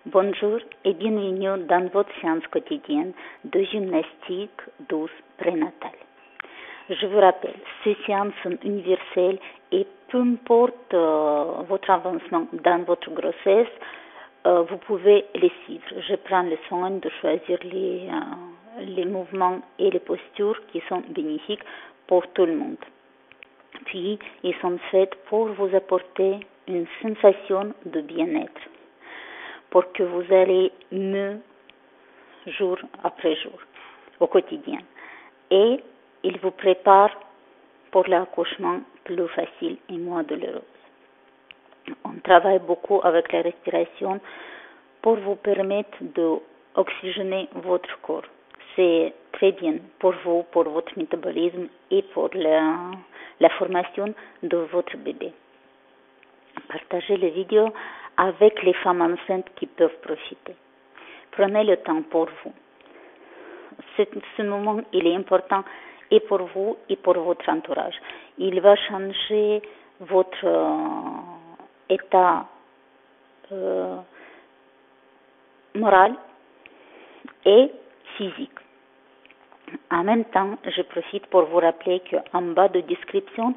Bonjour et bienvenue dans votre séance quotidienne de gymnastique douce prénatale. Je vous rappelle, ces séances sont universelles et peu importe votre avancement dans votre grossesse, vous pouvez les suivre. Je prends le soin de choisir les mouvements et les postures qui sont bénéfiques pour tout le monde. Puis, ils sont faits pour vous apporter une sensation de bien-être, pour que vous allez mieux jour après jour, au quotidien. Et ils vous préparent pour l'accouchement plus facile et moins douloureux. On travaille beaucoup avec la respiration pour vous permettre d'oxygéner votre corps. C'est très bien pour vous, pour votre métabolisme et pour la formation de votre bébé. Partagez les vidéos avec les femmes enceintes qui peuvent profiter. Prenez le temps pour vous. Ce moment, il est important et pour vous et pour votre entourage. Il va changer votre état moral et physique. En même temps, je profite pour vous rappeler qu'en bas de description,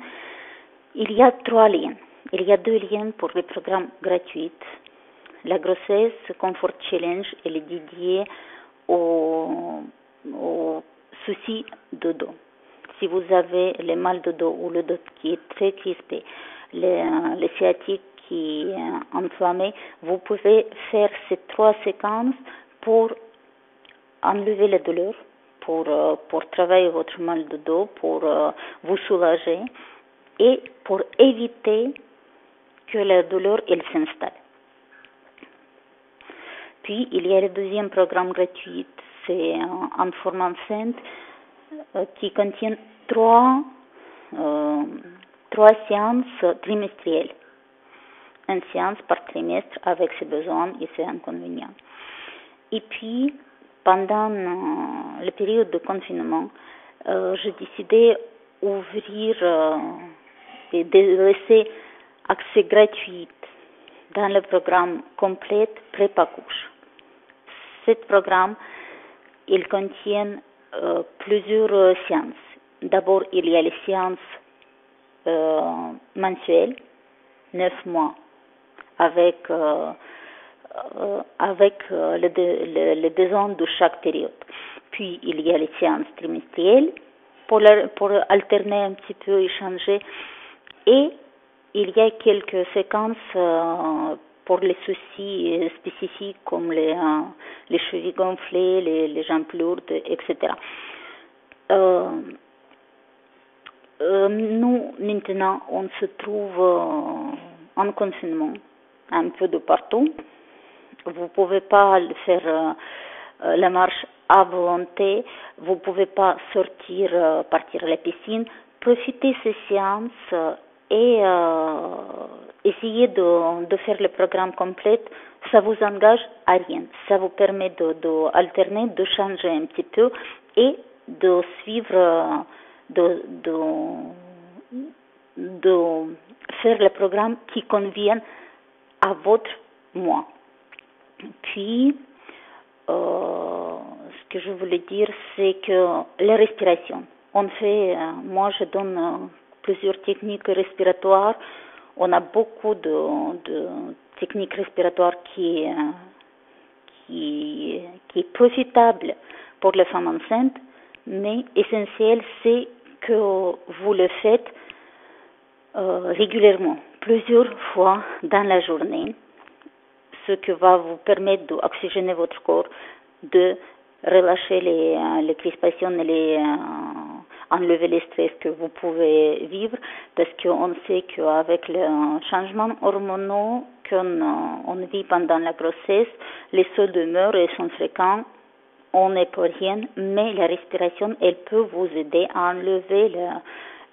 il y a 3 liens. Il y a 2 liens pour les programmes gratuits. La grossesse Comfort Challenge, elle est dédiée aux soucis de dos. Si vous avez le mal de dos ou le dos qui est très crispé, le sciatique qui est enflammé, vous pouvez faire ces 3 séquences pour enlever la douleur, pour travailler votre mal de dos, pour vous soulager et pour éviter que la douleur elle s'installe. Puis, il y a le deuxième programme gratuit, c'est en forme enceinte qui contient 3 séances trimestrielles. Une séance par trimestre avec ses besoins et ses inconvénients. Et puis, pendant la période de confinement, j'ai décidé d'ouvrir et de laisser accès gratuit dans le programme complet Prépa-Couche. Ce programme, il contient plusieurs séances. D'abord, il y a les séances mensuelles, 9 mois, avec le besoin de chaque période. Puis, il y a les séances trimestrielles pour alterner un petit peu, échanger. Et il y a quelques séquences pour les soucis spécifiques comme les chevilles gonflées, les jambes lourdes, etc. Nous, maintenant, on se trouve en confinement un peu de partout. Vous ne pouvez pas faire la marche à volonté, vous ne pouvez pas sortir, partir à la piscine. Profitez de ces séances et essayez de faire le programme complet. Ça vous engage à rien. Ça vous permet d'alterner, de changer un petit peu et de suivre, de faire le programme qui convient à votre moi. Puis, ce que je voulais dire, c'est que la respiration. On fait, moi je donne plusieurs techniques respiratoires. On a beaucoup de techniques respiratoires qui est profitable pour les femmes enceintes, mais essentiel, c'est que vous le faites régulièrement, plusieurs fois dans la journée, ce qui va vous permettre d'oxygéner votre corps, de relâcher les crispations et enlever les stress que vous pouvez vivre, parce qu'on sait qu'avec le changement hormonaux qu'on vit pendant la grossesse, les sauts d'humeur sont fréquents, on n'est pour rien, mais la respiration, elle peut vous aider à enlever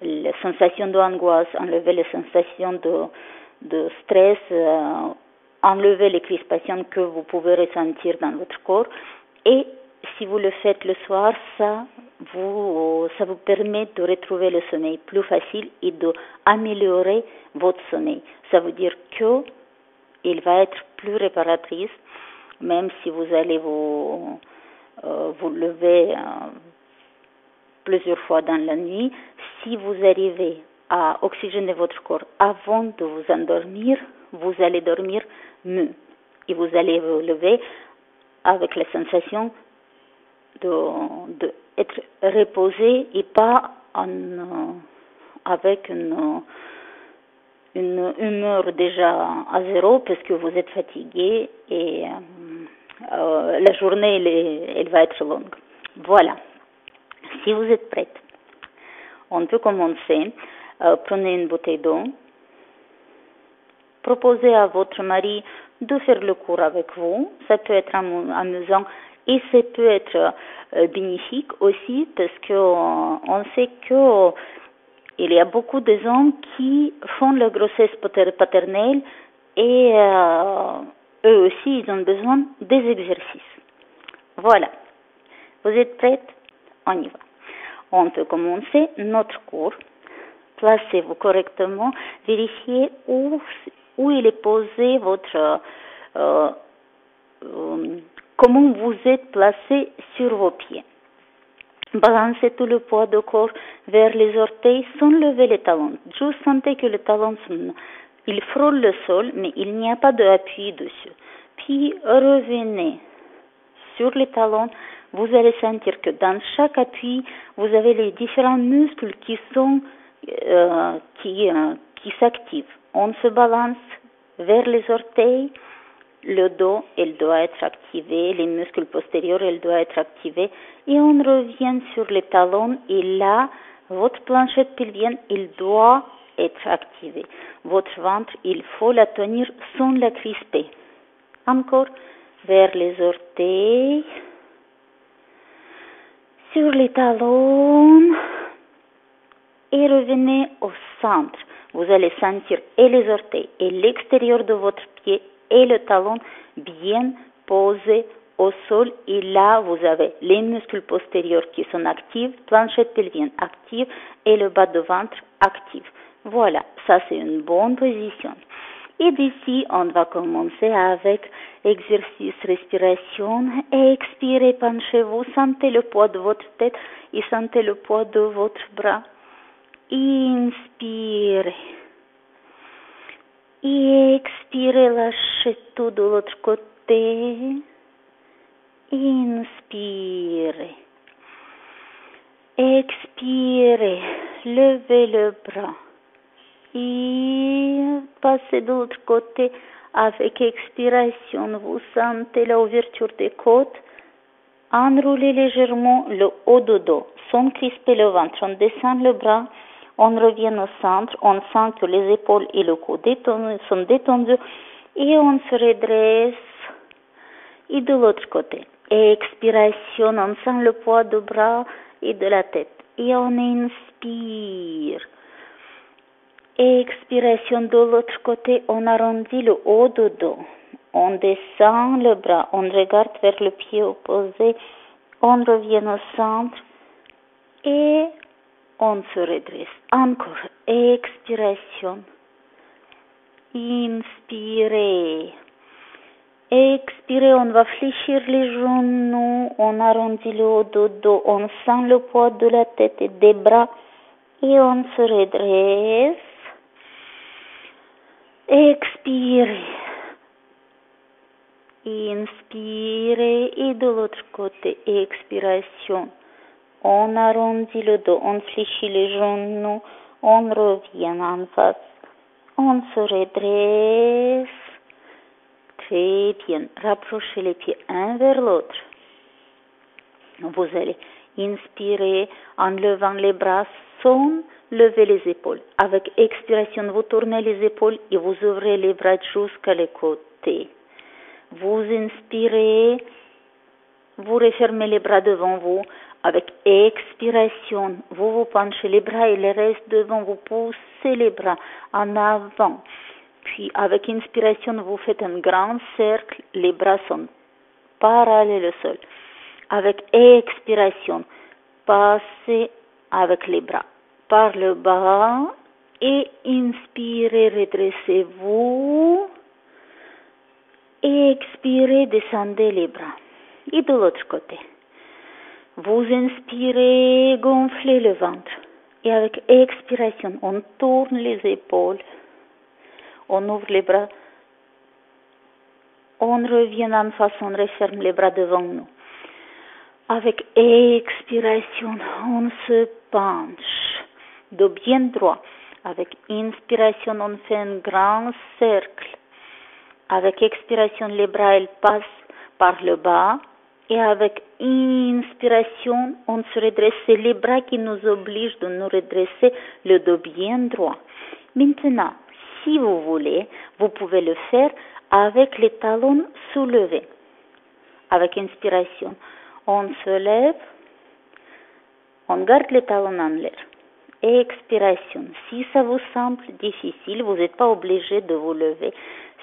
la sensation d'angoisse, enlever les sensations de stress, enlever les crispations que vous pouvez ressentir dans votre corps. Et si vous le faites le soir, ça vous permet de retrouver le sommeil plus facile et d'améliorer votre sommeil. Ça veut dire qu'il va être plus réparatrice même si vous allez vous lever plusieurs fois dans la nuit, si vous arrivez à oxygéner votre corps avant de vous endormir, vous allez dormir mieux et vous allez vous lever avec la sensation d'être reposé et pas avec une humeur déjà à zéro parce que vous êtes fatigué et la journée elle va être longue. Voilà. Si vous êtes prête, on peut commencer. Prenez une bouteille d'eau. Proposez à votre mari de faire le cours avec vous. Ça peut être amusant et ça peut être bénéfique aussi parce que on sait que il y a beaucoup de hommes qui font la grossesse paternelle et eux aussi ils ont besoin des exercices. Voilà. Vous êtes prête? On y va. On peut commencer notre cours. Placez-vous correctement. Vérifiez où il est posé votre... comment vous êtes placé sur vos pieds. Balancez tout le poids du corps vers les orteils sans lever les talons. Juste sentez que les talons il frôle le sol, mais il n'y a pas d'appui dessus. Puis revenez sur les talons. Vous allez sentir que dans chaque appui, vous avez les différents muscles qui s'activent. On se balance vers les orteils. Le dos, il doit être activé, les muscles postérieurs, il doit être activé, et on revient sur les talons, et là, votre planchette pelvienne, il doit être activé. Votre ventre, il faut la tenir sans la crisper. Encore, vers les orteils, sur les talons, et revenez au centre. Vous allez sentir et les orteils et l'extérieur de votre pied et le talon bien posés au sol. Et là, vous avez les muscles postérieurs qui sont actifs, planchette pelvienne active et le bas de ventre actif. Voilà, ça c'est une bonne position. Et d'ici, on va commencer avec exercice respiration. Expirez, penchez-vous, sentez le poids de votre tête et sentez le poids de votre bras. Inspirez. Et expirez, lâchez tout de l'autre côté. Inspirez. Expirez. Levez le bras. Et passez de l'autre côté avec expiration. Vous sentez l'ouverture des côtes. Enroulez légèrement le haut du dos, sans crisper le ventre. On descend le bras, on revient au centre, on sent que les épaules et le cou sont détendus et on se redresse. Et de l'autre côté, expiration, on sent le poids du bras et de la tête. Et on inspire. Expiration de l'autre côté, on arrondit le haut du dos. On descend le bras, on regarde vers le pied opposé, on revient au centre et on se redresse. Encore, expiration. Inspirez. Expirez, on va fléchir les genoux, on arrondit le haut du dos, on sent le poids de la tête et des bras et on se redresse. Expirez. Inspirez et de l'autre côté, expiration. On arrondit le dos, on fléchit les genoux, on revient en face, on se redresse. Très bien, rapprochez les pieds un vers l'autre. Vous allez inspirer en levant les bras sans lever les épaules. Avec expiration, vous tournez les épaules et vous ouvrez les bras jusqu'à les côtés. Vous inspirez, vous refermez les bras devant vous. Avec expiration, vous penchez les bras et les restent devant vous. Poussez les bras en avant. Puis avec inspiration, vous faites un grand cercle. Les bras sont parallèles au sol. Avec expiration, passez avec les bras par le bas et inspirez, redressez-vous. Expirez, descendez les bras. Et de l'autre côté. Vous inspirez, gonflez le ventre. Et avec expiration, on tourne les épaules. On ouvre les bras. On revient en face, on referme les bras devant nous. Avec expiration, on se penche. Dos bien droit. Avec inspiration, on fait un grand cercle. Avec expiration, les bras ils passent par le bas. Et avec inspiration, on se redresse. C'est les bras qui nous obligent de nous redresser, le dos bien droit. Maintenant, si vous voulez, vous pouvez le faire avec les talons soulevés. Avec inspiration, on se lève, on garde les talons en l'air. Expiration. Si ça vous semble difficile, vous n'êtes pas obligé de vous lever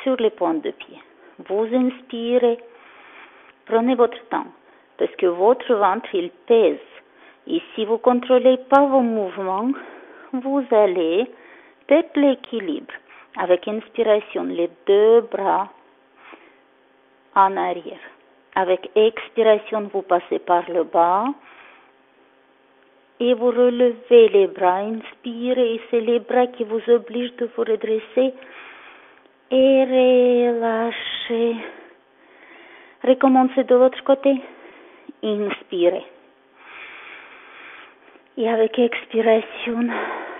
sur les pointes de pied. Vous inspirez. Prenez votre temps, parce que votre ventre, il pèse. Et si vous ne contrôlez pas vos mouvements, vous allez perdre l'équilibre. Avec inspiration, les deux bras en arrière. Avec expiration, vous passez par le bas et vous relevez les bras. Inspirez, et c'est les bras qui vous obligent de vous redresser et relâchez. Recommencez de l'autre côté. Inspirez. Et avec expiration,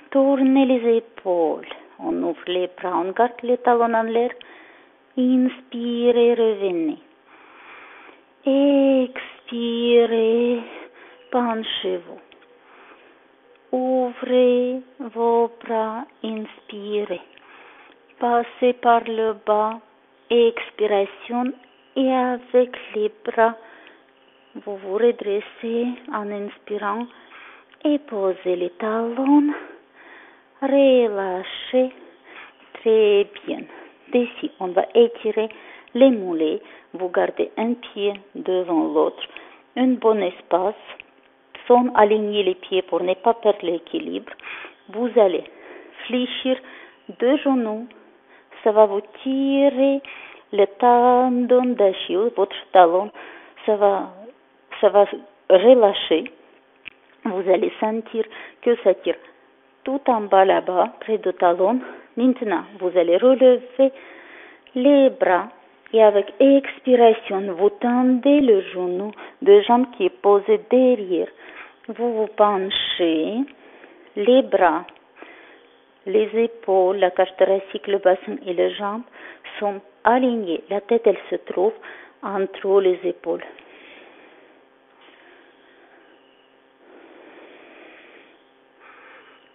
tournez les épaules. On ouvre les bras, on garde les talons en l'air. Inspirez, revenez. Expirez, penchez-vous. Ouvrez vos bras, inspirez. Passez par le bas, expiration. Et avec les bras, vous vous redressez en inspirant et posez les talons. Relâchez. Très bien. D'ici, on va étirer les mollets. Vous gardez un pied devant l'autre. Un bon espace. Sans aligner les pieds pour ne pas perdre l'équilibre. Vous allez fléchir deux genoux. Ça va vous tirer le tendon d'Achille, votre talon, ça va relâcher. Vous allez sentir que ça tire tout en bas là-bas, près du talon. Maintenant, vous allez relever les bras et avec expiration, vous tendez le genou de jambe qui est posé derrière. Vous vous penchez, les bras, les épaules, la cage thoracique, le bassin et les jambes sont alignés. La tête, elle se trouve entre les épaules.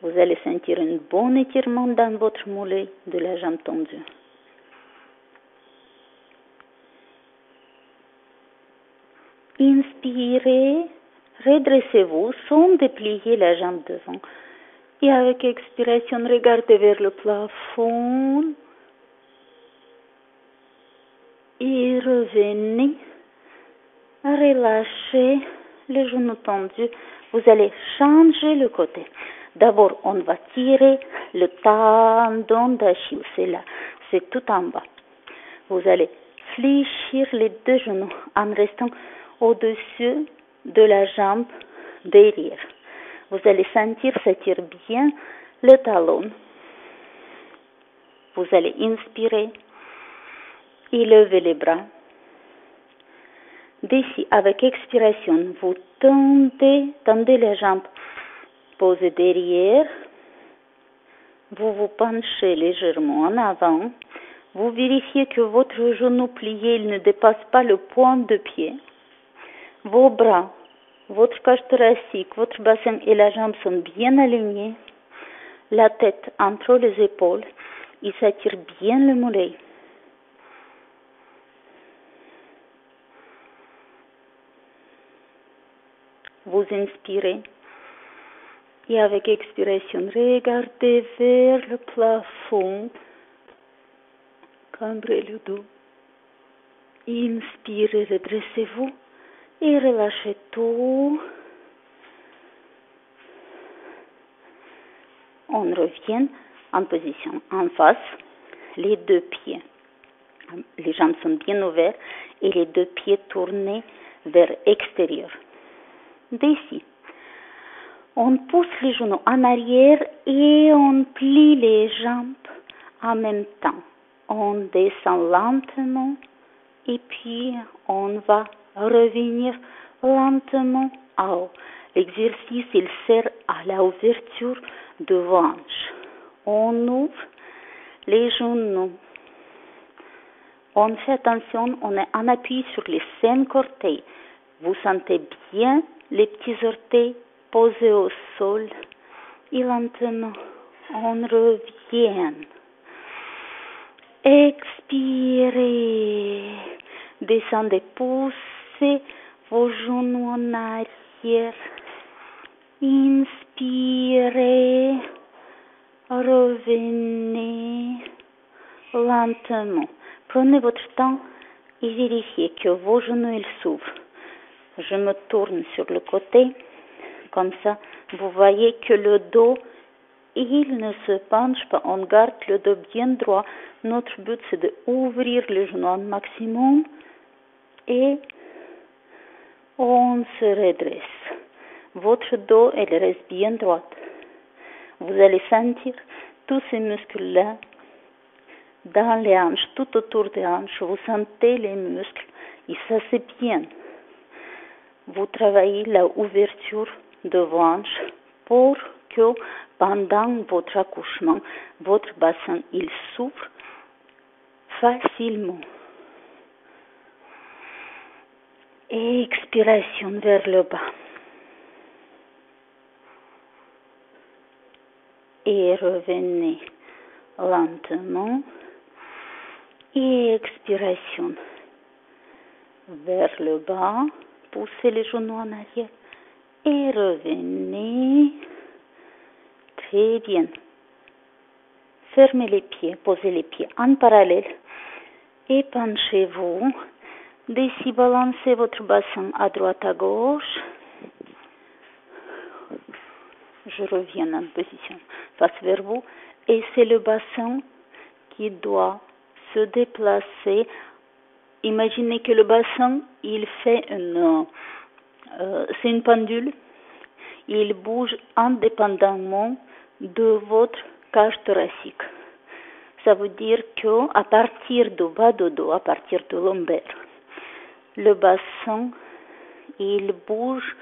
Vous allez sentir un bon étirement dans votre mollet de la jambe tendue. Inspirez, redressez-vous sans déplier la jambe devant. Et avec expiration, regardez vers le plafond. Et revenez. Relâchez les genoux tendus. Vous allez changer le côté. D'abord, on va tirer le tendon d'Achille. C'est là. C'est tout en bas. Vous allez fléchir les deux genoux en restant au-dessus de la jambe derrière. Vous allez sentir s'étire bien le talon. Vous allez inspirer et lever les bras. D'ici, avec expiration, vous tendez les jambes, posez derrière. Vous vous penchez légèrement en avant. Vous vérifiez que votre genou plié il ne dépasse pas le point de pied. Vos bras, votre cage thoracique, votre bassin et la jambe sont bien alignés. La tête entre les épaules. Il s'attire bien le mollet. Vous inspirez. Et avec expiration, regardez vers le plafond. Cambrez le dos. Inspirez, redressez-vous et relâchez tout. On revient en position en face, les deux pieds Les jambes sont bien ouvertes et les deux pieds tournés vers l'extérieur. D'ici, on pousse les genoux en arrière et on plie les jambes en même temps. On descend lentement et puis on va revenir lentement en haut. L'exercice, il sert à l'ouverture de vos hanches. On ouvre les genoux. On fait attention, on est en appui sur les 5 orteils. Vous sentez bien les petits orteils posés au sol. Et lentement, on revient. Expirez. Descendez, poussez vos genoux en arrière. Inspirez. Revenez lentement. Prenez votre temps et vérifiez que vos genoux ils s'ouvrent. Je me tourne sur le côté. Comme ça, vous voyez que le dos, il ne se penche pas. On garde le dos bien droit. Notre but, c'est d'ouvrir les genoux au maximum et on se redresse. Votre dos, il reste bien droit. Vous allez sentir tous ces muscles-là dans les hanches, tout autour des hanches. Vous sentez les muscles et ça, c'est bien. Vous travaillez l'ouverture de vos hanches pour que pendant votre accouchement, votre bassin, il s'ouvre facilement. Expiration vers le bas. Et revenez lentement. Et expiration vers le bas. Poussez les genoux en arrière. Et revenez. Très bien. Fermez les pieds. Posez les pieds en parallèle. Et penchez-vous. D'ici, balancez votre bassin à droite, à gauche. Je reviens en position face vers vous. Et c'est le bassin qui doit se déplacer. Imaginez que le bassin, il fait c'est une pendule. Il bouge indépendamment de votre cage thoracique. Ça veut dire que à partir du bas du dos, à partir de lombaire, le bassin, il bouge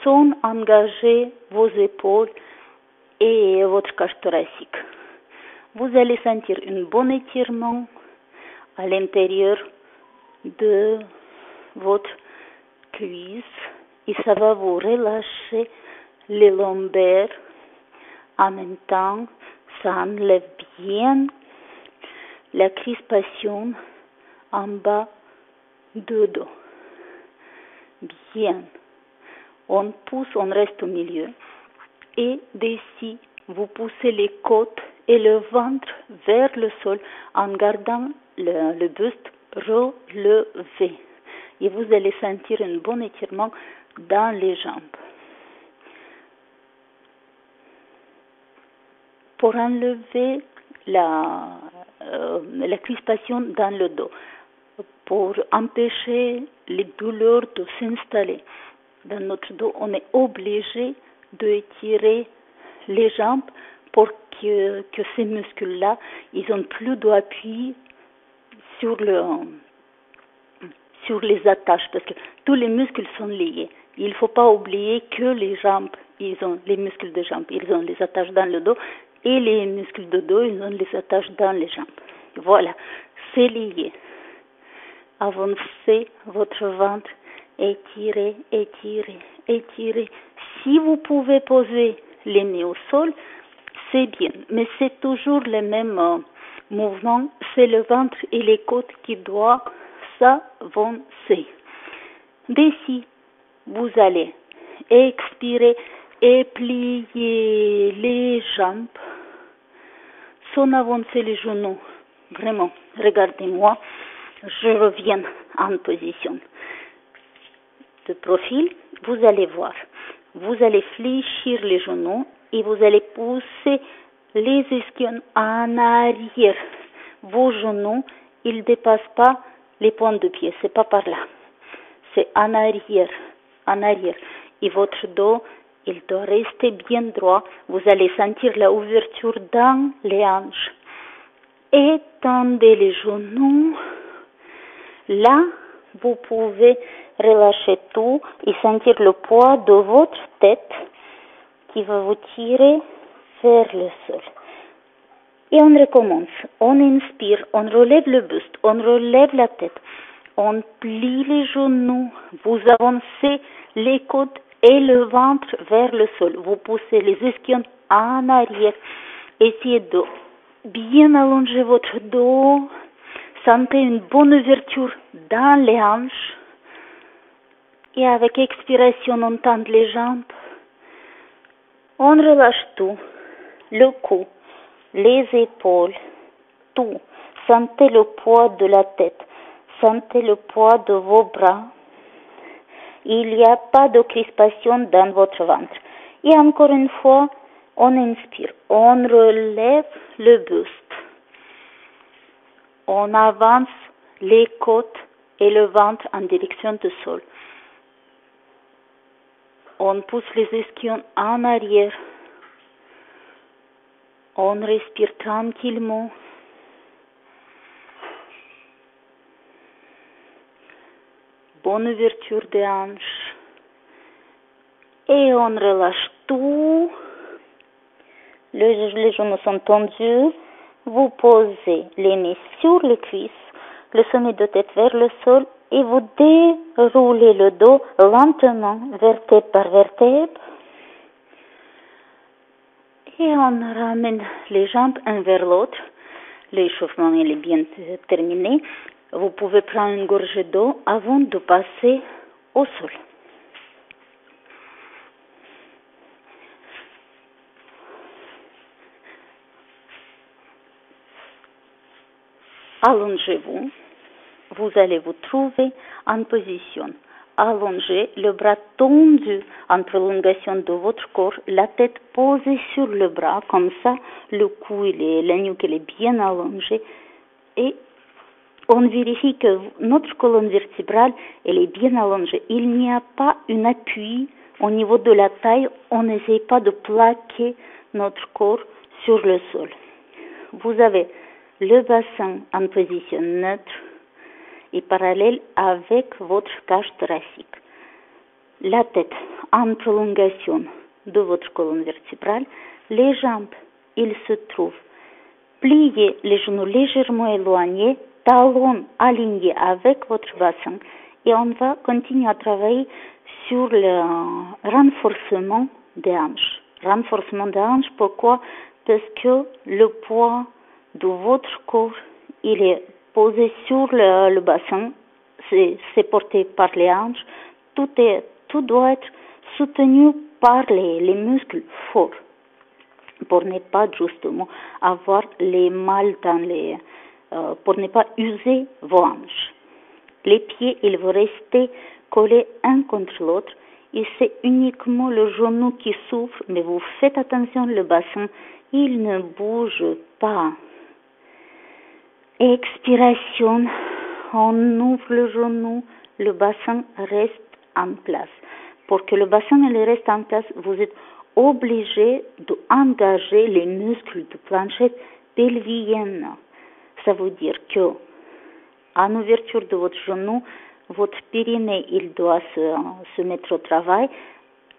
sans engager vos épaules et votre cage thoracique. Vous allez sentir un bon étirement à l'intérieur de votre cuisse et ça va vous relâcher les lombaires. En même temps, ça enlève bien la crispation en bas du dos. Bien. On pousse, on reste au milieu. Et d'ici, vous poussez les côtes et le ventre vers le sol en gardant le buste relevé. Et vous allez sentir un bon étirement dans les jambes. Pour enlever la crispation dans le dos, pour empêcher les douleurs de s'installer dans notre dos, on est obligé d'étirer les jambes pour que ces muscles-là, ils ont plus d'appui sur les attaches, parce que tous les muscles sont liés. Il ne faut pas oublier que les jambes, ils ont les muscles de jambes, ils ont les attaches dans le dos, et les muscles de dos, ils ont les attaches dans les jambes. Voilà, c'est lié. Avancez votre ventre, étirez, étirez, étirez. Si vous pouvez poser les mains au sol, c'est bien, mais c'est toujours le même mouvement, c'est le ventre et les côtes qui doivent s'avancer. D'ici, vous allez expirer et plier les jambes sans avancer les genoux. Vraiment, regardez-moi, je reviens en position. De profil, vous allez voir. Vous allez fléchir les genoux et vous allez pousser les ischions en arrière. Vos genoux, il ne dépasse pas les pointes de pied, c'est pas par là. C'est en arrière, en arrière. Et votre dos, il doit rester bien droit. Vous allez sentir la ouverture dans les hanches. Étendez les genoux. Là, vous pouvez relâcher tout et sentir le poids de votre tête qui va vous tirer vers le sol. Et on recommence. On inspire, on relève le buste, on relève la tête, on plie les genoux, vous avancez les côtes et le ventre vers le sol. Vous poussez les ischions en arrière. Essayez de bien allonger votre dos. Sentez une bonne ouverture dans les hanches. Et avec expiration, on tend les jambes. On relâche tout. Le cou, les épaules, tout. Sentez le poids de la tête. Sentez le poids de vos bras. Il n'y a pas de crispation dans votre ventre. Et encore une fois, on inspire. On relève le buste. On avance les côtes et le ventre en direction du sol. On pousse les ischions en arrière. On respire tranquillement. Bonne ouverture des hanches. Et on relâche tout. Les genoux sont tendus. Vous posez les mains sur les cuisses, le sommet de tête vers le sol et vous déroulez le dos lentement, vertèbre par vertèbre. Et on ramène les jambes un vers l'autre. L'échauffement est bien terminé. Vous pouvez prendre une gorgée d'eau avant de passer au sol. Allongez-vous. Vous allez vous trouver en position allongée, le bras tendu en prolongation de votre corps, la tête posée sur le bras, comme ça, le cou, la nuque, elle est bien allongée. Et on vérifie que notre colonne vertébrale, elle est bien allongée. Il n'y a pas un appui au niveau de la taille. On n'essaie pas de plaquer notre corps sur le sol. Vous avez le bassin en position neutre et parallèle avec votre cage thoracique. La tête en prolongation de votre colonne vertébrale. Les jambes, ils se trouvent pliés, les genoux légèrement éloignés, talons alignés avec votre bassin. Et on va continuer à travailler sur le renforcement des hanches. Renforcement des hanches, pourquoi? Parce que le poids de votre corps, il est posé sur le bassin, c'est porté par les hanches, tout doit être soutenu par les muscles forts pour ne pas justement avoir les mal dans pour ne pas user vos hanches. Les pieds, ils vont rester collés un contre l'autre et c'est uniquement le genou qui souffre, mais vous faites attention, le bassin, il ne bouge pas. Expiration, on ouvre le genou, le bassin reste en place. Pour que le bassin reste en place, vous êtes obligé d'engager les muscles de planchette pelvienne. Ça veut dire que, en ouverture de votre genou, votre périnée, il doit se mettre au travail.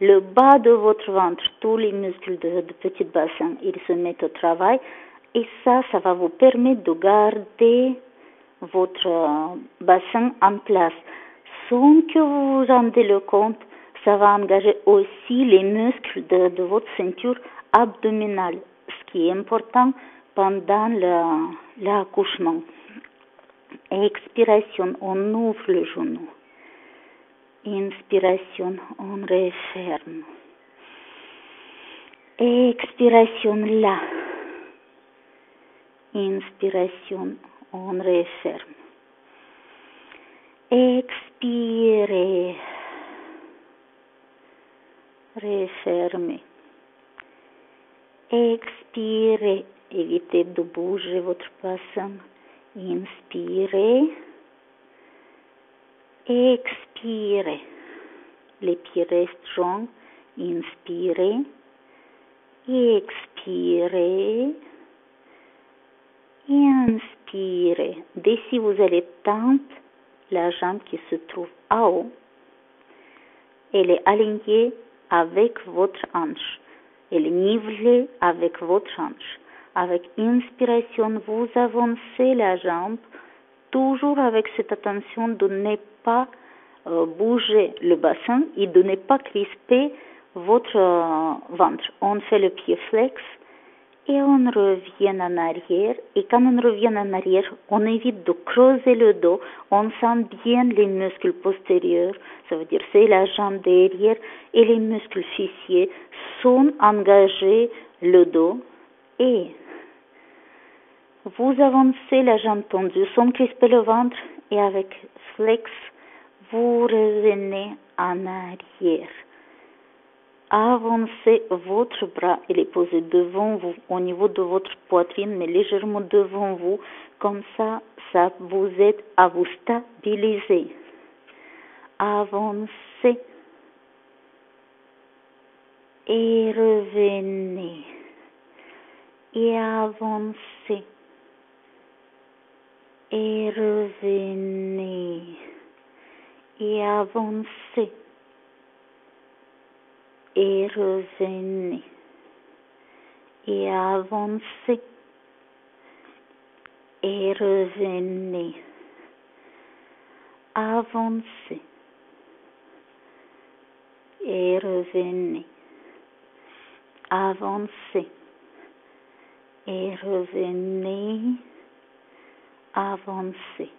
Le bas de votre ventre, tous les muscles de petit bassin, ils se mettent au travail. Et ça va vous permettre de garder votre bassin en place. Sans que vous vous rendez le compte, ça va engager aussi les muscles de votre ceinture abdominale, ce qui est important pendant l'accouchement. Expiration, on ouvre le genou. Inspiration, on referme. Expiration, là. Inspiration, on referme. Expirez. Refermez. Expirez. Évitez de bouger votre bassin. Inspirez, expirez. Les pieds restent joints. Inspirez, expirez, inspirez. D'ici, vous allez tendre la jambe qui se trouve en haut. Elle est alignée avec votre hanche. Elle est nivelée avec votre hanche. Avec inspiration, vous avancez la jambe, toujours avec cette attention de ne pas bouger le bassin et de ne pas crisper votre ventre. On fait le pied flex et on revient en arrière. Et quand on revient en arrière, on évite de creuser le dos. On sent bien les muscles postérieurs, ça veut dire c'est la jambe derrière, et les muscles fessiers sont engagés le dos. Et vous avancez la jambe tendue sans crisper le ventre et avec flex, vous revenez en arrière. Avancez votre bras, il est posé devant vous, au niveau de votre poitrine, mais légèrement devant vous. Comme ça vous aide à vous stabiliser. Avancez et revenez. Et avancez et revenez. Et avancez et revenez. Et avancez et revenez. Avancez et revenez. Avancez et revenez. Avancez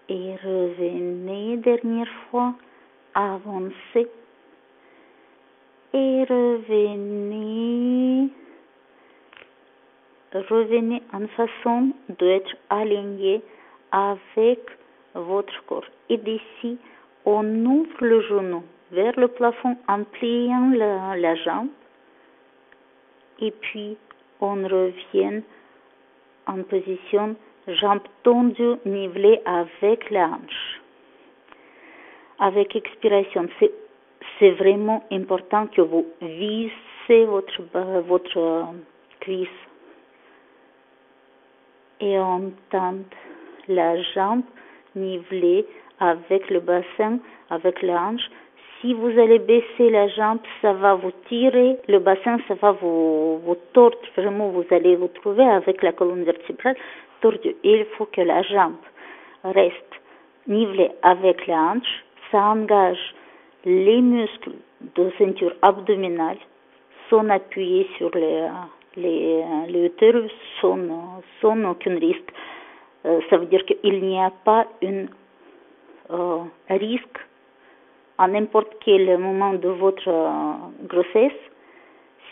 et revenez. Dernière fois. Avancez et revenez. Revenez en façon d'être aligné avec votre corps. Et d'ici, on ouvre le genou vers le plafond en pliant la jambe. Et puis, on revient en position jambe tendue, nivelée avec la hanche. Avec expiration, c'est vraiment important que vous vissez votre cuisse. Et on tend la jambe nivelée avec le bassin, avec la hanche. Si vous allez baisser la jambe, ça va vous tirer le bassin, ça va vous tordre. Vraiment, vous allez vous trouver avec la colonne vertébrale tordue. Il faut que la jambe reste nivelée avec la hanche. Ça engage les muscles de ceinture abdominale, sans appuyer sur les utérus, sans aucun risque. Ça veut dire qu'il n'y a pas un risque à n'importe quel moment de votre grossesse.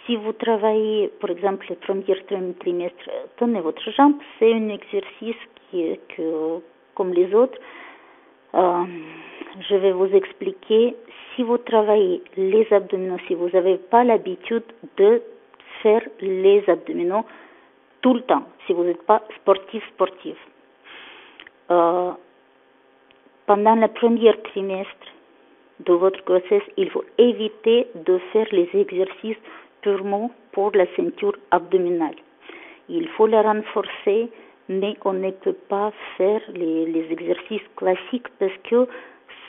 Si vous travaillez, par exemple, le premier trimestre, tenez votre jambe, c'est un exercice comme les autres. Je vais vous expliquer. Si vous travaillez les abdominaux, si vous n'avez pas l'habitude de faire les abdominaux tout le temps, si vous n'êtes pas sportif, pendant le premier trimestre de votre grossesse, il faut éviter de faire les exercices purement pour la ceinture abdominale. Il faut la renforcer, mais on ne peut pas faire les exercices classiques parce que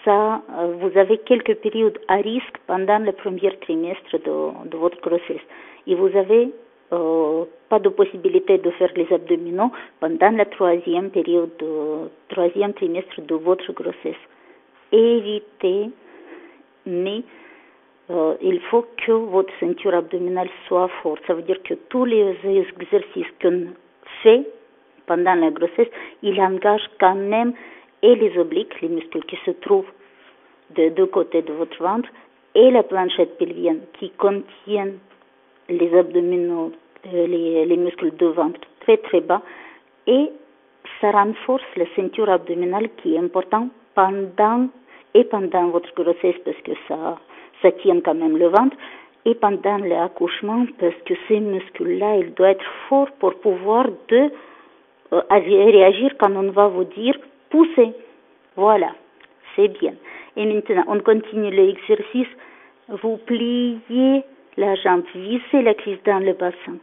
vous avez quelques périodes à risque pendant le premier trimestre de votre grossesse. Et vous avez pas de possibilité de faire les abdominaux pendant la troisième trimestre de votre grossesse. Évitez, mais il faut que votre ceinture abdominale soit forte. Ça veut dire que tous les exercices qu'on fait pendant la grossesse, il engage quand même et les obliques, les muscles qui se trouvent de deux côtés de votre ventre, et la planchette pelvienne qui contient les abdominaux, les muscles de ventre très très bas, et ça renforce la ceinture abdominale qui est important pendant votre grossesse parce que ça tient quand même le ventre, et pendant l'accouchement parce que ces muscles-là, ils doivent être forts pour pouvoir réagir quand on va vous dire poussez. Voilà, c'est bien. Et maintenant, on continue l'exercice. Vous pliez la jambe, vissez la cuisse dans le bassin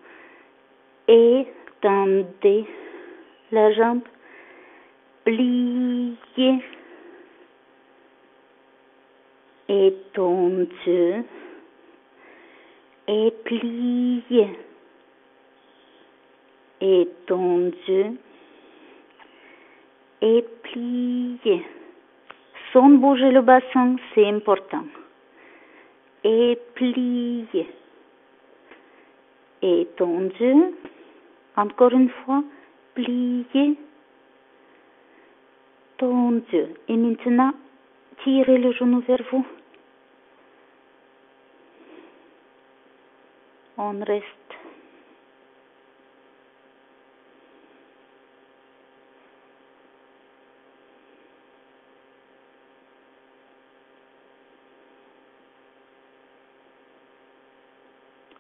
et tendez la jambe, pliez et tendez et pliez et tendez et pliez. Sans bouger le bassin, c'est important. Et pliez. Et tendez. Encore une fois, pliez. Tendez. Et maintenant, tirez le genou vers vous. On reste.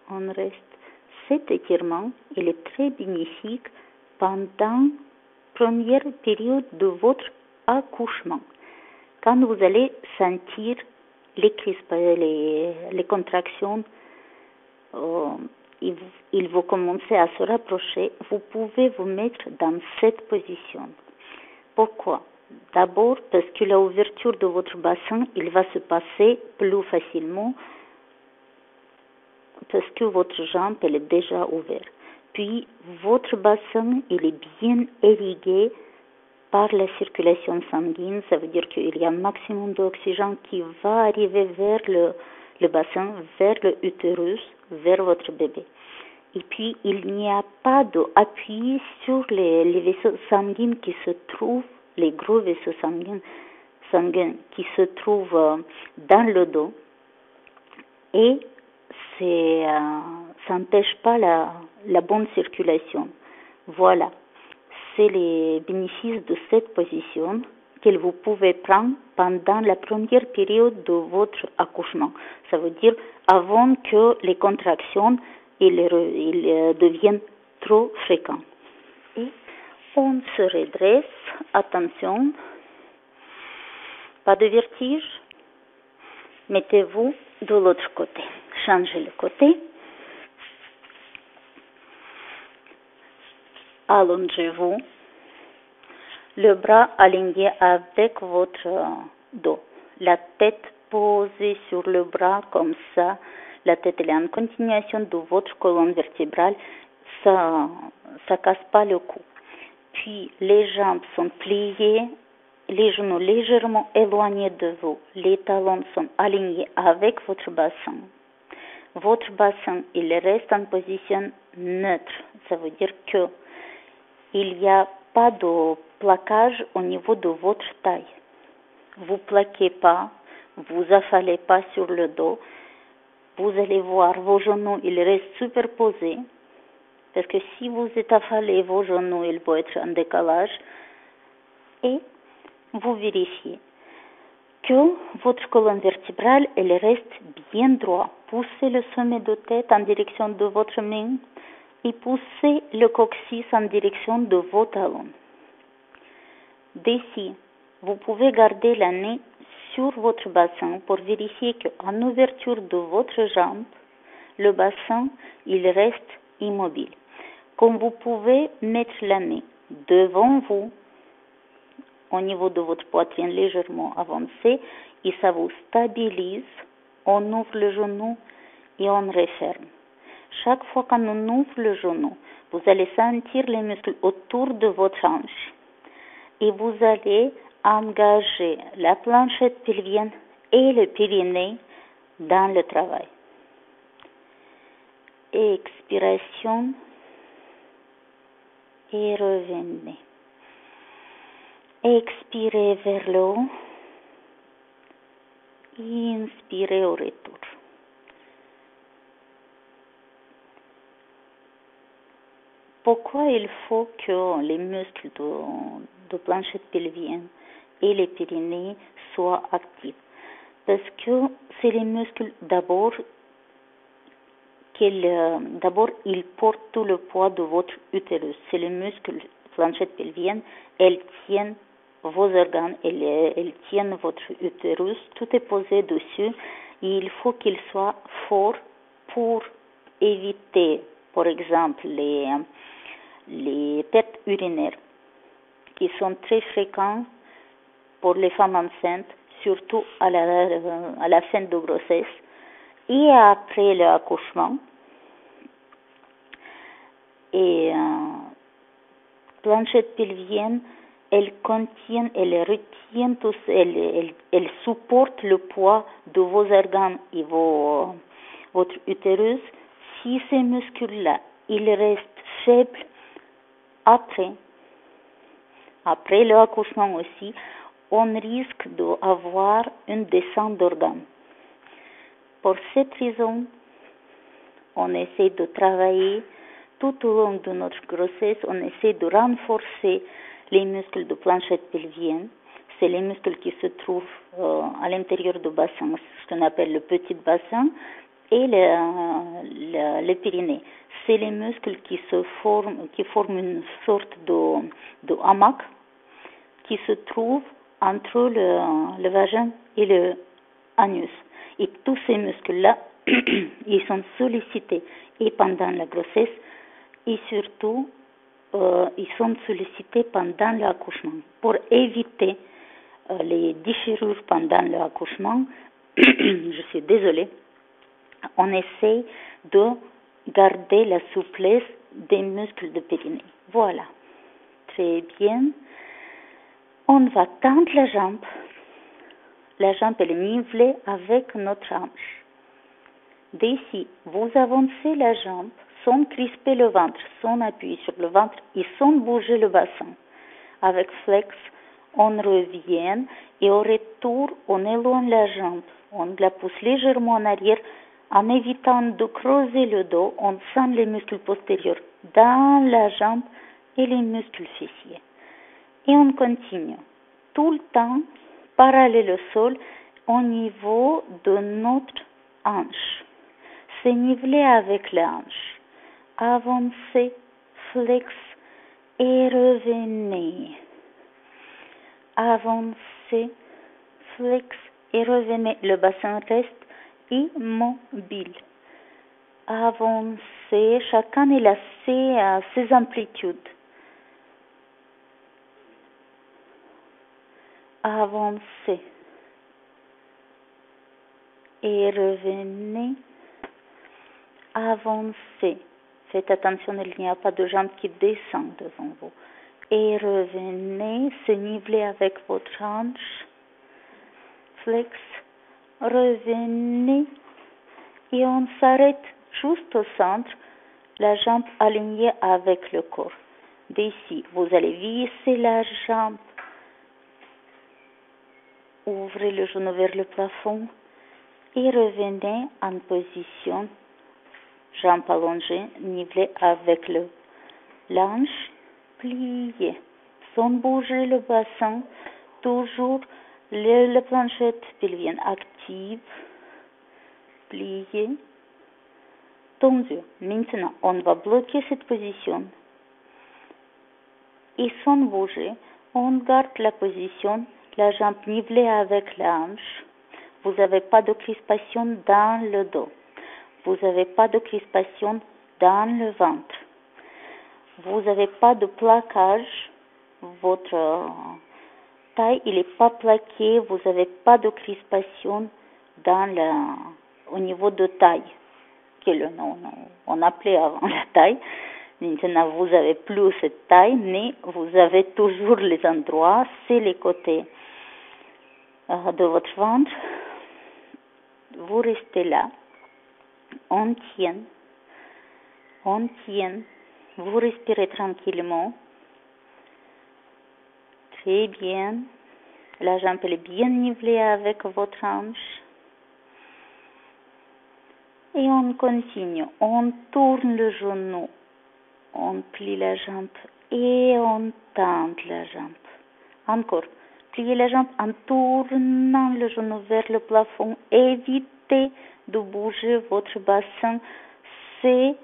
On reste. Cet étirement, il est très bénéfique pendant la première période de votre accouchement. Quand vous allez sentir les contractions, ils vont commencer à se rapprocher, vous pouvez vous mettre dans cette position. Pourquoi? D'abord parce que l'ouverture de votre bassin, il va se passer plus facilement parce que votre jambe, elle est déjà ouverte. Puis, votre bassin, il est bien irrigué par la circulation sanguine. Ça veut dire qu'il y a un maximum d'oxygène qui va arriver vers le bassin, vers l'utérus, vers votre bébé. Et puis, il n'y a pas d'appui sur les vaisseaux sanguins qui se trouvent, les gros vaisseaux sanguins qui se trouvent dans le dos. Et ça n'empêche pas la bonne circulation. Voilà, c'est les bénéfices de cette position que vous pouvez prendre pendant la première période de votre accouchement. Ça veut dire avant que les contractions deviennent trop fréquentes. Et on se redresse, attention, pas de vertige, mettez-vous de l'autre côté. Changez le côté. Allongez-vous. Le bras aligné avec votre dos. La tête posée sur le bras comme ça. La tête est en continuation de votre colonne vertébrale. Ça casse pas le cou. Puis les jambes sont pliées. Les genoux légèrement éloignés de vous. Les talons sont alignés avec votre bassin. Votre bassin, il reste en position neutre. Ça veut dire que il n'y a pas de plaquage au niveau de votre taille. Vous plaquez pas, vous affalez pas sur le dos. Vous allez voir vos genoux, ils restent superposés. Parce que si vous êtes affalé, vos genoux, ils vont être en décalage. Et vous vérifiez que votre colonne vertébrale, elle reste bien droite. Poussez le sommet de tête en direction de votre main et poussez le coccyx en direction de vos talons. D'ici, vous pouvez garder la nez sur votre bassin pour vérifier qu'en ouverture de votre jambe, le bassin, il reste immobile. Comme vous pouvez mettre la nez devant vous, au niveau de votre poitrine légèrement avancée, et ça vous stabilise. On ouvre le genou et on referme. Chaque fois qu'on ouvre le genou, vous allez sentir les muscles autour de votre hanche et vous allez engager la planchette pelvienne et le périnée dans le travail. Expiration et revenez. Expirez vers le haut. Inspirez au retour. Pourquoi il faut que les muscles de planchette pelvienne et les périnées soient actifs? Parce que c'est les muscles d'abord, ils portent tout le poids de votre utérus. C'est les muscles planchette pelvienne, elles tiennent vos organes, elles tiennent votre utérus, tout est posé dessus. Et il faut qu'il soit fort pour éviter, par exemple, les pertes urinaires qui sont très fréquentes pour les femmes enceintes, surtout à la fin de grossesse et après l'accouchement. Et planchette pelvienne, elle retient tous, elle supporte le poids de vos organes et votre utérus. Si ces muscles-là, ils restent faibles après l'accouchement aussi, on risque d'avoir une descente d'organes. Pour cette raison, on essaie de travailler tout au long de notre grossesse, on essaie de renforcer les muscles de planchette pelvienne. C'est les muscles qui se trouvent à l'intérieur du bassin, ce qu'on appelle le petit bassin, et le périnée. C'est les muscles qui forment une sorte de hamac qui se trouve entre le vagin et le anus. Et tous ces muscles-là, ils sont sollicités et pendant la grossesse et surtout ils sont sollicités pendant l'accouchement. Pour éviter les déchirures pendant l'accouchement, je suis désolée, on essaie de garder la souplesse des muscles de périnée. Voilà. Très bien. On va tendre la jambe. La jambe elle est nivelée avec notre hanche. D'ici, vous avancez la jambe sans crisper le ventre, sans appuyer sur le ventre et sans bouger le bassin. Avec flex, on revient et au retour, on éloigne la jambe. On la pousse légèrement en arrière en évitant de creuser le dos. On sent les muscles postérieurs dans la jambe et les muscles fessiers. Et on continue tout le temps parallèle au sol au niveau de notre hanche. C'est nivelé avec la hanche. Avancez, flex et revenez. Avancez, flex et revenez. Le bassin reste immobile. Avancez, chacun il a ses amplitudes. Avancez et revenez. Avancez. Faites attention, il n'y a pas de jambe qui descend devant vous. Et revenez, se niveler avec votre hanche. Flex. Revenez. Et on s'arrête juste au centre, la jambe alignée avec le corps. D'ici, vous allez visser la jambe. Ouvrez le genou vers le plafond et revenez en position, jambes allongées, nivelées avec le hanche, pliée, sans bouger le bassin, toujours la planchette pelvienne active, pliée, tendue. Maintenant, on va bloquer cette position et sans bouger, on garde la position, la jambe nivelée avec la hanche. Vous n'avez pas de crispation dans le dos. Vous n'avez pas de crispation dans le ventre. Vous n'avez pas de plaquage. Votre taille, il n'est pas plaqué. Vous n'avez pas de crispation au niveau de taille, que on appelait avant la taille. Maintenant, vous n'avez plus cette taille, mais vous avez toujours les endroits, c'est les côtés de votre ventre. Vous restez là. On tient. Vous respirez tranquillement. Très bien. La jambe est bien nivelée avec votre hanche. Et on continue. On tourne le genou. On plie la jambe et on tend la jambe. Encore. Pliez la jambe en tournant le genou vers le plafond. Évitez de bouger votre bassin. C'est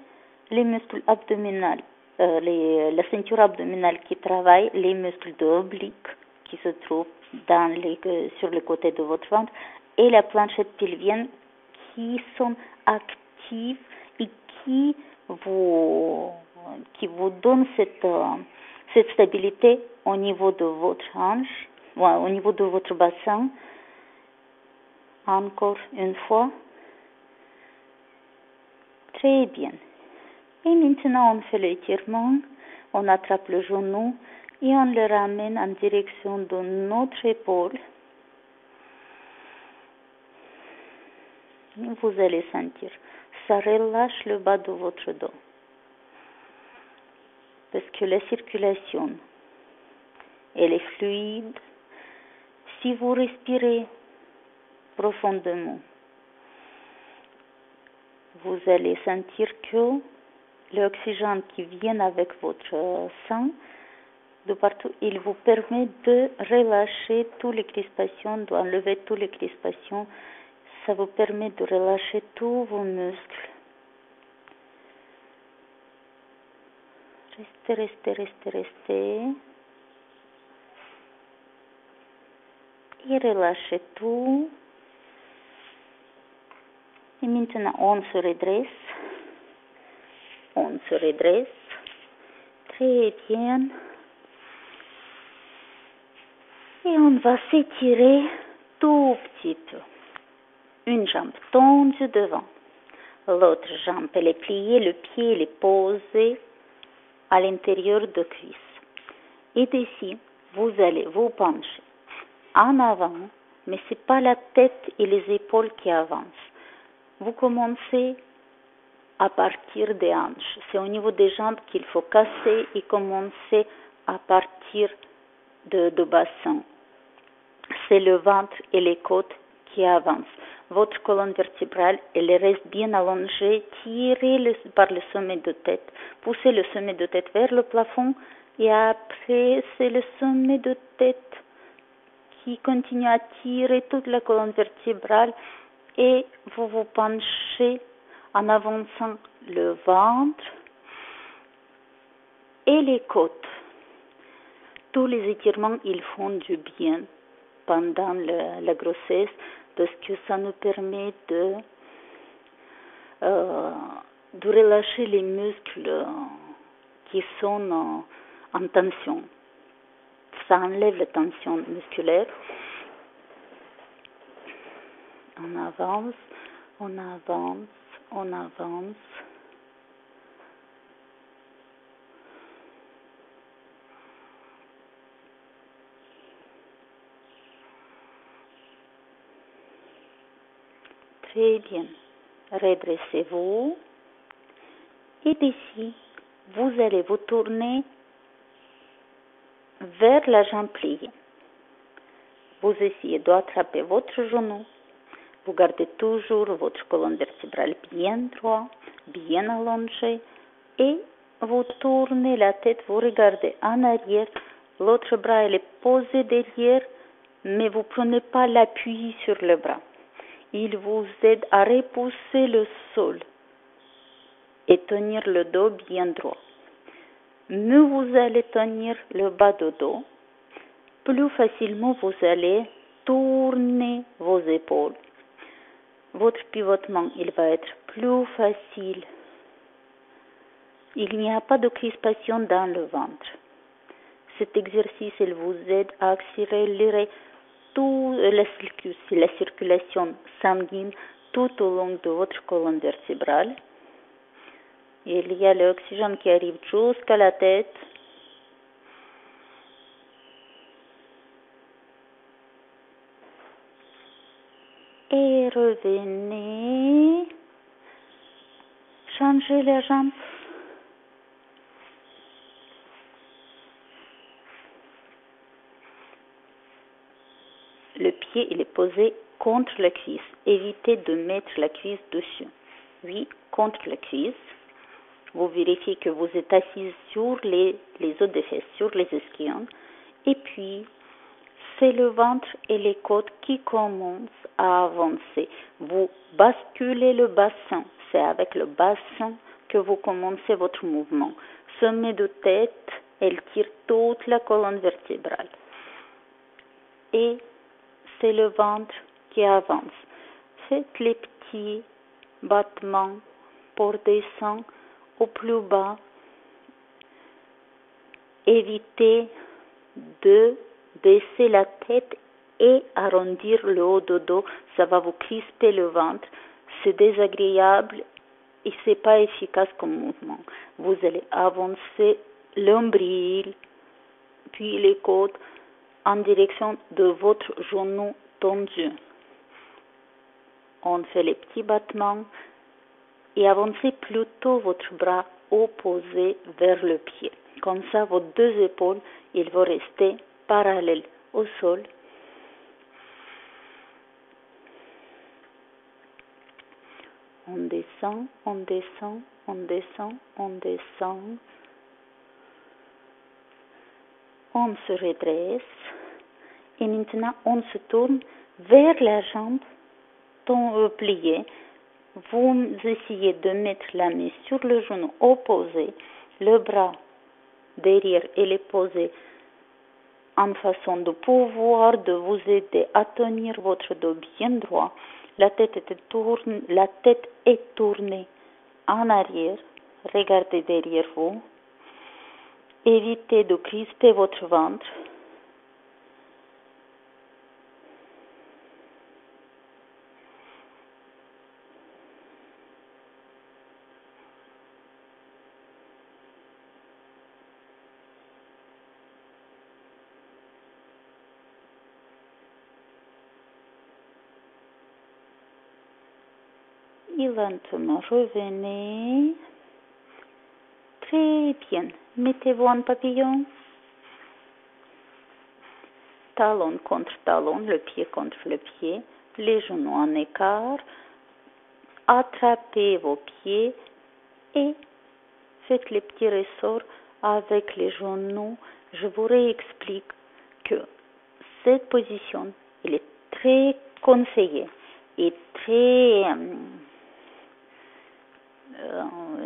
les muscles abdominaux la ceinture abdominale qui travaille les muscles de oblique qui se trouvent sur le côté de votre ventre et la planchette pelvienne qui sont actives et qui vous donnent cette stabilité au niveau de votre hanche, au niveau de votre bassin. Encore une fois. Très bien. Et maintenant, on fait l'étirement, on attrape le genou et on le ramène en direction de notre épaule. Vous allez sentir, ça relâche le bas de votre dos. Parce que la circulation, elle est fluide. Si vous respirez profondément, vous allez sentir que l'oxygène qui vient avec votre sang, de partout, il vous permet de relâcher toutes les crispations, d'enlever toutes les crispations. Ça vous permet de relâcher tous vos muscles. Restez. Et relâchez tout. Et maintenant, on se redresse. Très bien. Et on va s'étirer tout petit peu. Une jambe tendue devant. L'autre jambe, elle est pliée, le pied, il est posé à l'intérieur de cuisse. Et d'ici, vous allez vous pencher en avant, mais ce n'est pas la tête et les épaules qui avancent. Vous commencez à partir des hanches. C'est au niveau des jambes qu'il faut casser et commencer à partir de bassin. C'est le ventre et les côtes qui avancent. Votre colonne vertébrale, elle reste bien allongée. Tirez par le sommet de tête. Poussez le sommet de tête vers le plafond. Et après, c'est le sommet de tête qui continue à tirer toute la colonne vertébrale. Et vous vous penchez en avançant le ventre et les côtes. Tous les étirements, ils font du bien pendant la grossesse parce que ça nous permet de relâcher les muscles qui sont en tension. Ça enlève la tension musculaire. On avance. Très bien. Redressez-vous. Et d'ici, vous allez vous tourner vers la jambe pliée. Vous essayez d'attraper votre genou. Vous gardez toujours votre colonne vertébrale bien droite, bien allongée. Et vous tournez la tête, vous regardez en arrière. L'autre bras il est posé derrière, mais vous ne prenez pas l'appui sur le bras. Il vous aide à repousser le sol et tenir le dos bien droit. Mieux vous allez tenir le bas du dos, plus facilement vous allez tourner vos épaules. Votre pivotement, il va être plus facile. Il n'y a pas de crispation dans le ventre. Cet exercice, il vous aide à accélérer toute la circulation sanguine tout au long de votre colonne vertébrale. Il y a l'oxygène qui arrive jusqu'à la tête. Et revenez. Changez la jambe. Le pied, il est posé contre la cuisse. Évitez de mettre la cuisse dessus. Oui, contre la cuisse. Vous vérifiez que vous êtes assis sur les os des fesses, sur les ischions. Et puis, c'est le ventre et les côtes qui commencent à avancer. Vous basculez le bassin. C'est avec le bassin que vous commencez votre mouvement. Sommet de tête, elle tire toute la colonne vertébrale. Et c'est le ventre qui avance. Faites les petits battements pour descendre au plus bas. Évitez de baisser la tête et arrondir le haut du dos. Ça va vous crisper le ventre. C'est désagréable et c'est pas efficace comme mouvement. Vous allez avancer l'ombril, puis les côtes en direction de votre genou tendu. On fait les petits battements et avancez plutôt votre bras opposé vers le pied. Comme ça, vos deux épaules, ils vont rester parallèles au sol. On descend, on descend, on descend, on descend. On se redresse. Et maintenant, on se tourne vers la jambe pliée. Vous essayez de mettre la main sur le genou opposé, le bras derrière et les poser en façon de pouvoir de vous aider à tenir votre dos bien droit. La tête est tournée en arrière. Regardez derrière vous. Évitez de crisper votre ventre. Et lentement, revenez. Très bien. Mettez-vous en papillon. Talon contre talon, le pied contre le pied, les genoux en écart. Attrapez vos pieds et faites les petits ressorts avec les genoux. Je vous réexplique que cette position, elle est très conseillée et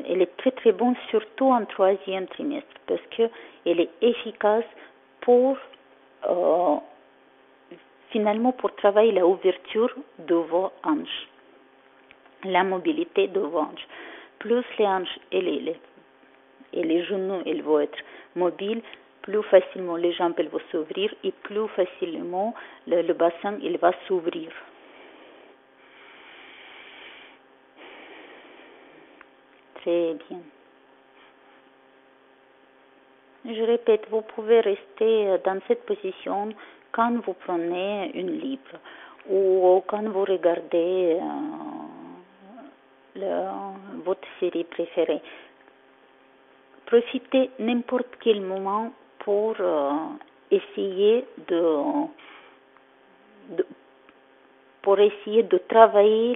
elle est très très bonne, surtout en troisième trimestre, parce que elle est efficace pour finalement pour travailler la ouverture de vos hanches, la mobilité de vos hanches. Plus les hanches et les genoux elles vont être mobiles, plus facilement les jambes elles vont s'ouvrir et plus facilement le bassin il va s'ouvrir. Très bien. Je répète, vous pouvez rester dans cette position quand vous prenez une livre ou quand vous regardez votre série préférée. Profitez n'importe quel moment pour essayer de travailler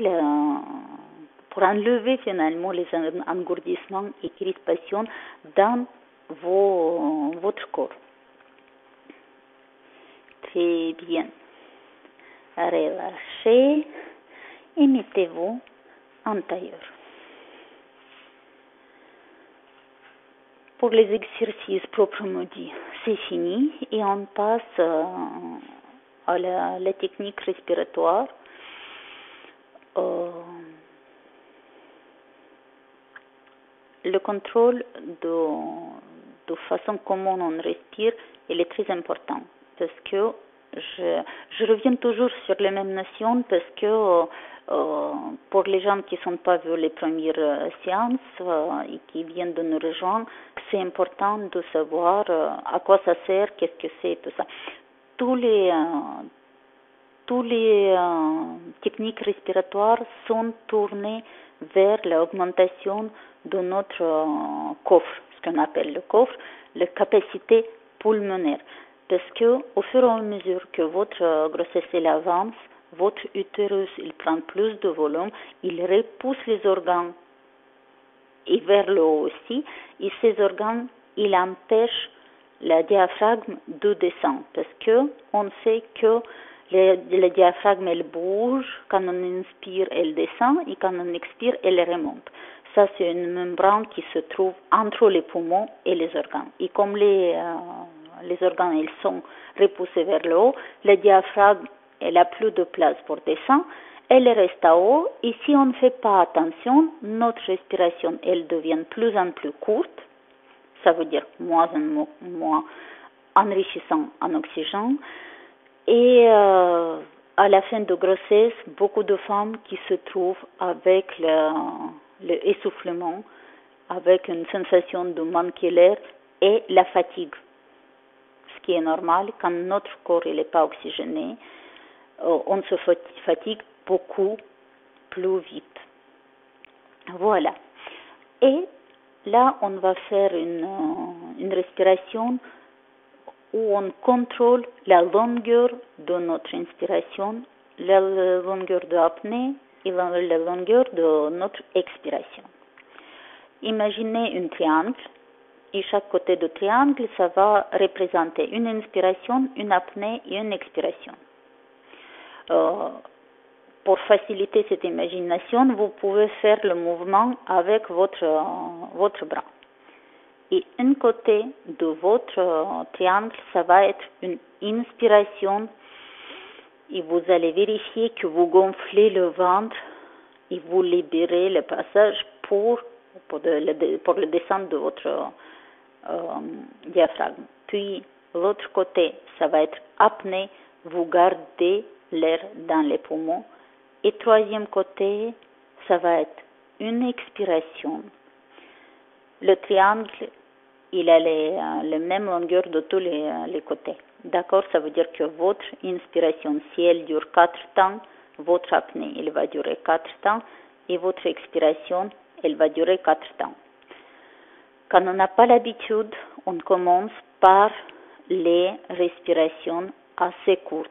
pour enlever finalement les engourdissements et crispations dans votre corps. Très bien. Relâchez et mettez-vous en tailleur. Pour les exercices proprement dit, c'est fini et on passe à la technique respiratoire. Le contrôle de façon comment on respire, il est très important parce que je reviens toujours sur les mêmes notions parce que pour les gens qui ne sont pas vus les premières séances et qui viennent de nous rejoindre, c'est important de savoir à quoi ça sert, qu'est-ce que c'est, tout ça. Tous les techniques respiratoires sont tournées vers l'augmentation de notre coffre, ce qu'on appelle le coffre, la capacité pulmonaire. Parce que au fur et à mesure que votre grossesse elle avance, votre utérus il prend plus de volume, il repousse les organes et vers le haut aussi, et ces organes ils empêchent le diaphragme de descendre parce que on sait que le diaphragme elle bouge, quand on inspire elle descend et quand on expire elle remonte. Ça, c'est une membrane qui se trouve entre les poumons et les organes. Et comme les organes ils sont repoussés vers le haut, le diaphragme n'a plus de place pour descendre, elle reste à haut. Et si on ne fait pas attention, notre respiration elle devient de plus en plus courte. Ça veut dire moins enrichissant en oxygène. Et à la fin de grossesse, beaucoup de femmes qui se trouvent avec le essoufflement, avec une sensation de manquer l'air et la fatigue. Ce qui est normal, quand notre corps n'est pas oxygéné, on se fatigue beaucoup plus vite. Voilà. Et là, on va faire une respiration où on contrôle la longueur de notre inspiration, la longueur de l'apnée et la longueur de notre expiration. Imaginez un triangle et chaque côté du triangle, ça va représenter une inspiration, une apnée et une expiration. Pour faciliter cette imagination, vous pouvez faire le mouvement avec votre bras. Et un côté de votre triangle, ça va être une inspiration et vous allez vérifier que vous gonflez le ventre et vous libérez le passage pour le descente de votre diaphragme. Puis l'autre côté, ça va être apnée, vous gardez l'air dans les poumons. Et troisième côté, ça va être une expiration. Le triangle, il a la même longueur de tous les côtés. D'accord? Ça veut dire que votre inspiration, si elle dure 4 temps, votre apnée, elle va durer 4 temps et votre expiration, elle va durer 4 temps. Quand on n'a pas l'habitude, on commence par les respirations assez courtes.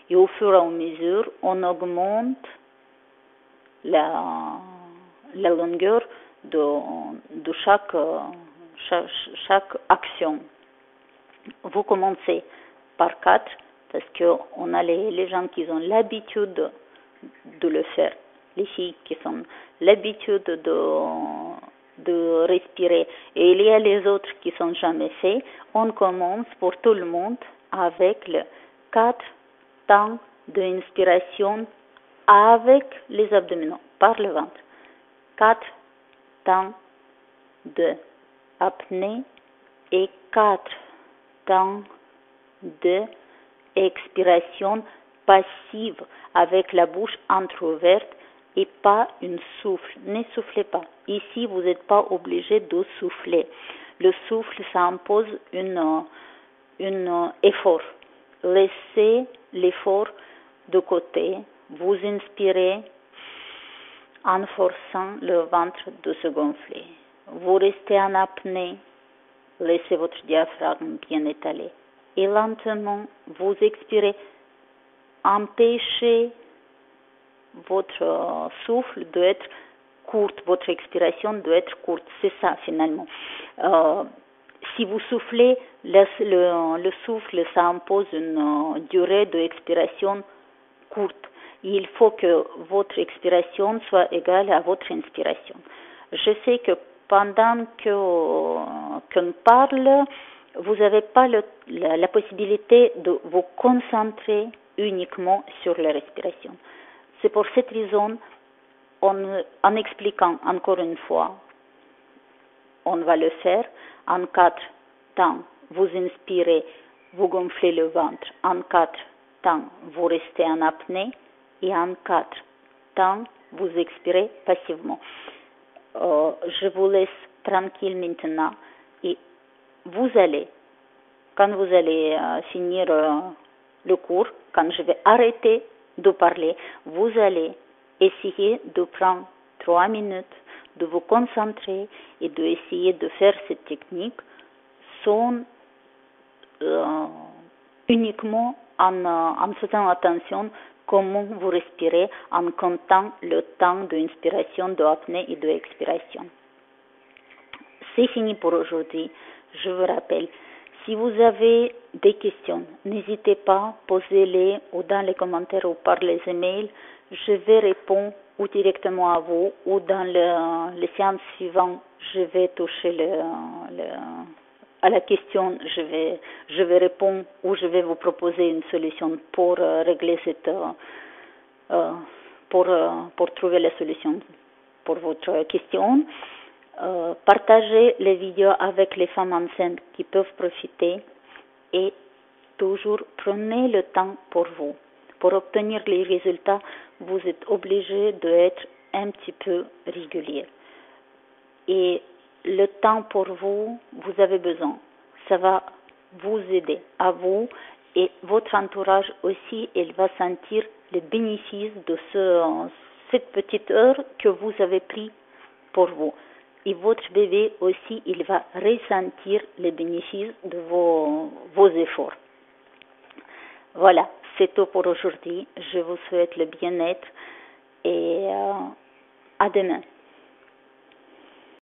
Et au fur et à mesure, on augmente la longueur de chaque action. Vous commencez par 4 parce qu'on a les gens qui ont l'habitude de le faire, les filles qui ont l'habitude de respirer, et il y a les autres qui ne sont jamais fait. On commence pour tout le monde avec le 4 temps d'inspiration avec les abdominaux, par le ventre. 4 temps d'apnée et 4 temps d'expiration passive avec la bouche entrouverte et pas une souffle. Ne soufflez pas. Ici, vous n'êtes pas obligé de souffler. Le souffle, ça impose un effort. Laissez l'effort de côté. Vous inspirez en forçant le ventre de se gonfler. Vous restez en apnée. Laissez votre diaphragme bien étalé. Et lentement, vous expirez. Empêchez votre souffle d'être courte, votre expiration doit être courte. C'est ça finalement. Si vous soufflez, le souffle, ça impose une durée d'expiration courte. Il faut que votre expiration soit égale à votre inspiration. Je sais que pendant qu'on parle, vous n'avez pas la possibilité de vous concentrer uniquement sur la respiration. C'est pour cette raison, en expliquant encore une fois, on va le faire en 4 temps. Vous inspirez, vous gonflez le ventre. En 4 temps, vous restez en apnée. Et en 4 temps, vous expirez passivement. Je vous laisse tranquille maintenant. Et vous allez, quand vous allez finir le cours, quand je vais arrêter de parler, vous allez essayer de prendre 3 minutes, de vous concentrer et d'essayer de faire cette technique sans uniquement en faisant attention comment vous respirez, en comptant le temps d'inspiration, d'apnée et d'expiration. C'est fini pour aujourd'hui. Je vous rappelle, si vous avez des questions, n'hésitez pas, posez-les ou dans les commentaires ou par les emails. Je vais répondre ou directement à vous, ou dans les séances suivantes, je vais toucher à la question, je vais répondre ou je vais vous proposer une solution pour régler pour trouver la solution pour votre question. Partagez les vidéos avec les femmes enceintes qui peuvent profiter et toujours prenez le temps pour vous. Pour obtenir les résultats, vous êtes obligé d'être un petit peu régulier. Et le temps pour vous, vous avez besoin. Ça va vous aider à vous et votre entourage aussi, il va sentir les bénéfices de cette petite heure que vous avez pris pour vous. Et votre bébé aussi, il va ressentir les bénéfices de vos efforts. Voilà, c'est tout pour aujourd'hui. Je vous souhaite le bien-être et à demain.